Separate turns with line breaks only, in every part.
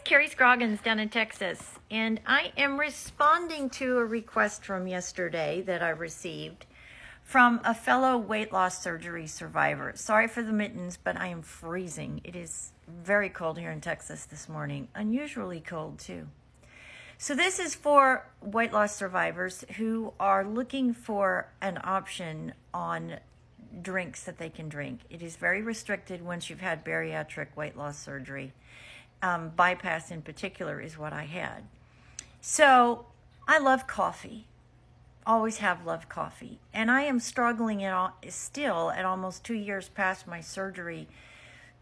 Carrie Scroggins down in Texas, and I am responding to a request from yesterday that I received from a fellow weight loss surgery survivor. Sorry for the mittens, but I am freezing. It is very cold here in Texas this morning, unusually cold too. So this is for weight loss survivors who are looking for an option on drinks that they can drink. It is very restricted once you've had bariatric weight loss surgery. Bypass in particular is what I had. So I love coffee. Always have loved coffee. And I am struggling still at almost 2 years past my surgery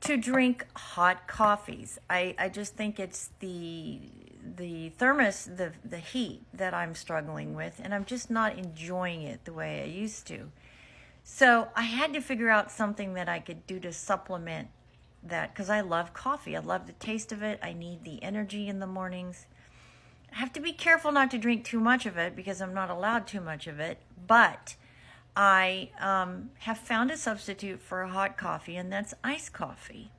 to drink hot coffees. I just think it's the thermos, the heat that I'm struggling with, and I'm just not enjoying it the way I used to. So I had to figure out something that I could do to supplement that, because I love coffee. I love the taste of it. I need the energy in the mornings. I have to be careful not to drink too much of it because I'm not allowed too much of it, but I have found a substitute for a hot coffee, and that's iced coffee.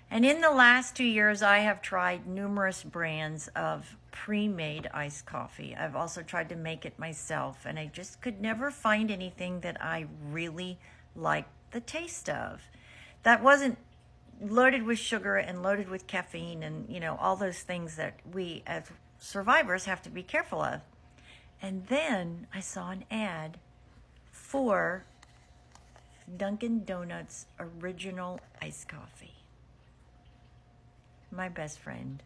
And in the last 2 years, I have tried numerous brands of pre-made iced coffee. I've also tried to make it myself, and I just could never find anything that I really liked the taste of. That wasn't loaded with sugar and loaded with caffeine and, all those things that we as survivors have to be careful of. And then I saw an ad for Dunkin' Donuts original iced coffee. My best friend.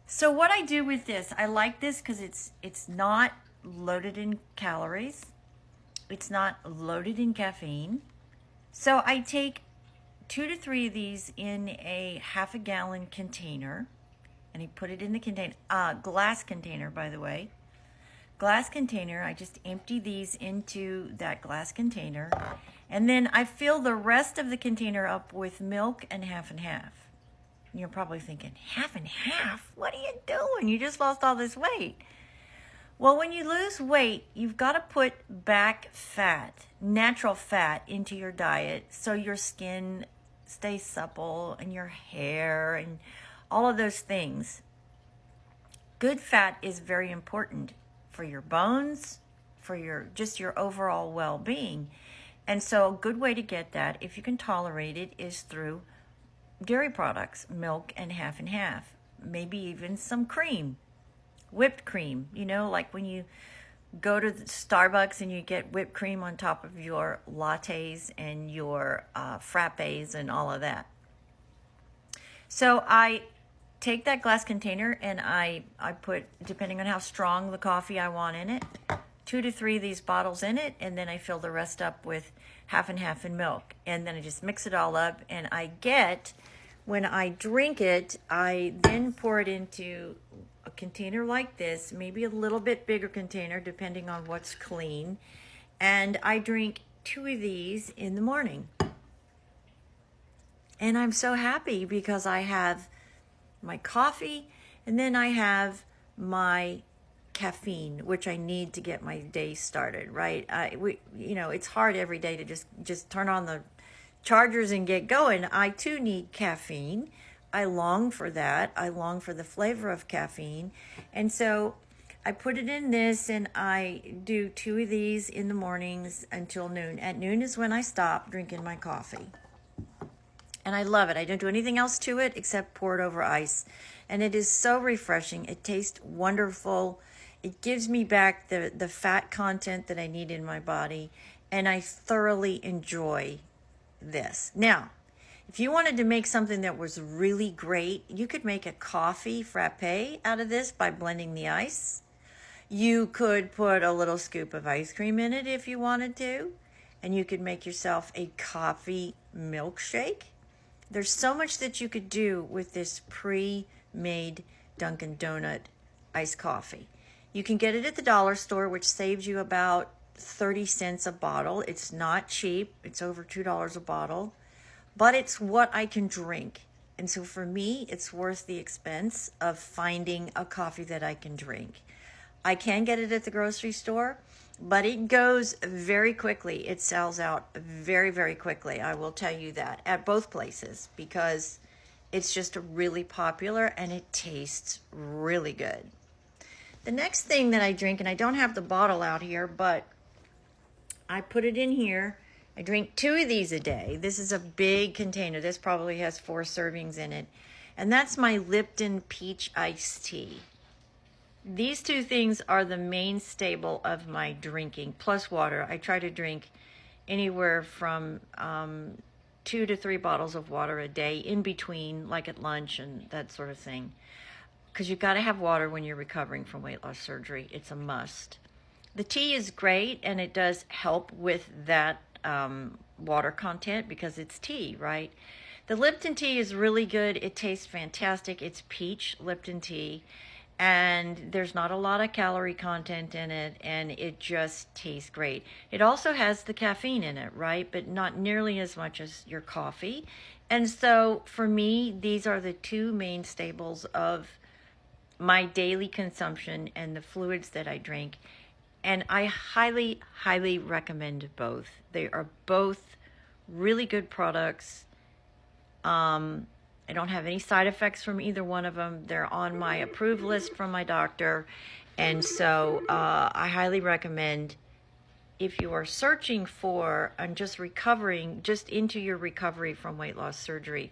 So what I do with this, I like this because it's not loaded in calories. It's not loaded in caffeine. So I take 2 to 3 of these in a half a gallon container, and I put it in the container, glass container, by the way. Glass container, I just empty these into that glass container, and then I fill the rest of the container up with milk and half and half. You're probably thinking, half and half? What are you doing? You just lost all this weight. Well, when you lose weight, you've got to put back fat, natural fat, into your diet so your skin stays supple and your hair and all of those things. Good fat is very important for your bones, for your overall well-being. And so a good way to get that, if you can tolerate it, is through dairy products, milk and half, maybe even some cream. Whipped cream, like when you go to the Starbucks and you get whipped cream on top of your lattes and your frappes and all of that. So I take that glass container and I put, depending on how strong the coffee I want in it, 2 to 3 of these bottles in it, and then I fill the rest up with half and half in milk. And then I just mix it all up, and when I drink it, I then pour it into a container like this, maybe a little bit bigger container depending on what's clean, and I drink 2 of these in the morning. And I'm so happy because I have my coffee and then I have my caffeine, which I need to get my day started, right? It's hard every day to just turn on the chargers and get going. I too need caffeine. I long for that. I long for the flavor of caffeine. And so I put it in this, and I do 2 of these in the mornings until noon. At noon is when I stop drinking my coffee. And I love it. I don't do anything else to it except pour it over ice. And it is so refreshing. It tastes wonderful. It gives me back the fat content that I need in my body. And I thoroughly enjoy this. Now, if you wanted to make something that was really great, you could make a coffee frappe out of this by blending the ice. You could put a little scoop of ice cream in it if you wanted to, and you could make yourself a coffee milkshake. There's so much that you could do with this pre-made Dunkin' Donut iced coffee. You can get it at the dollar store, which saves you about 30 cents a bottle. It's not cheap. It's over $2 a bottle. But it's what I can drink. And so for me, it's worth the expense of finding a coffee that I can drink. I can get it at the grocery store, but it goes very quickly. It sells out very, very quickly. I will tell you that at both places, because It's just really popular and it tastes really good. The next thing that I drink, and I don't have the bottle out here, but I put it in here. I drink 2 of these a day. This is a big container. This probably has 4 servings in it. And that's my Lipton Peach Iced Tea. These 2 things are the main staple of my drinking, plus water. I try to drink anywhere from 2 to 3 bottles of water a day in between, like at lunch and that sort of thing. Because you've got to have water when you're recovering from weight loss surgery. It's a must. The tea is great, and it does help with that water content because it's tea, right? The Lipton tea is really good. It tastes fantastic. It's peach Lipton tea, and there's not a lot of calorie content in it, and it just tastes great. It also has the caffeine in it, right? But not nearly as much as your coffee. And so for me, these are the 2 main staples of my daily consumption and the fluids that I drink. And I highly, highly recommend both. They are both really good products. I don't have any side effects from either one of them. They're on my approved list from my doctor. And so I highly recommend, if you are searching for and just recovering, just into your recovery from weight loss surgery,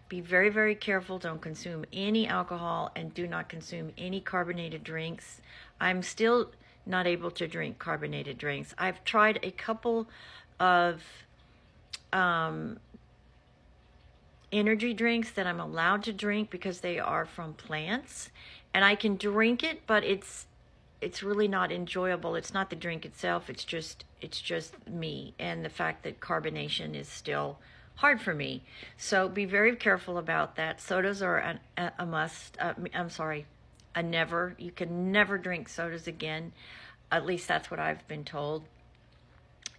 be very, very careful. Don't consume any alcohol and do not consume any carbonated drinks. I'm still not able to drink carbonated drinks. I've tried a couple of energy drinks that I'm allowed to drink because they are from plants, and I can drink it, but it's really not enjoyable. It's not the drink itself. It's just me, and the fact that carbonation is still hard for me. So be very careful about that. Sodas are a must. A never. You can never drink sodas again. At least that's what I've been told.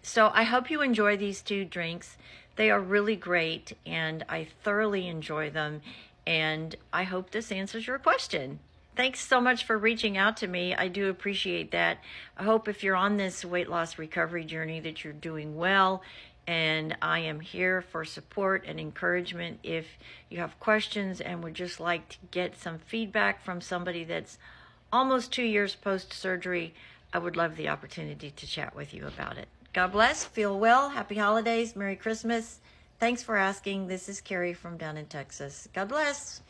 So I hope you enjoy these 2 drinks. They are really great, and I thoroughly enjoy them. And I hope this answers your question. Thanks so much for reaching out to me. I do appreciate that. I hope if you're on this weight loss recovery journey that you're doing well. And I am here for support and encouragement. If you have questions and would just like to get some feedback from somebody that's almost 2 years post-surgery, I would love the opportunity to chat with you about it. God bless. Feel well. Happy holidays. Merry Christmas. Thanks for asking. This is Carrie from down in Texas. God bless.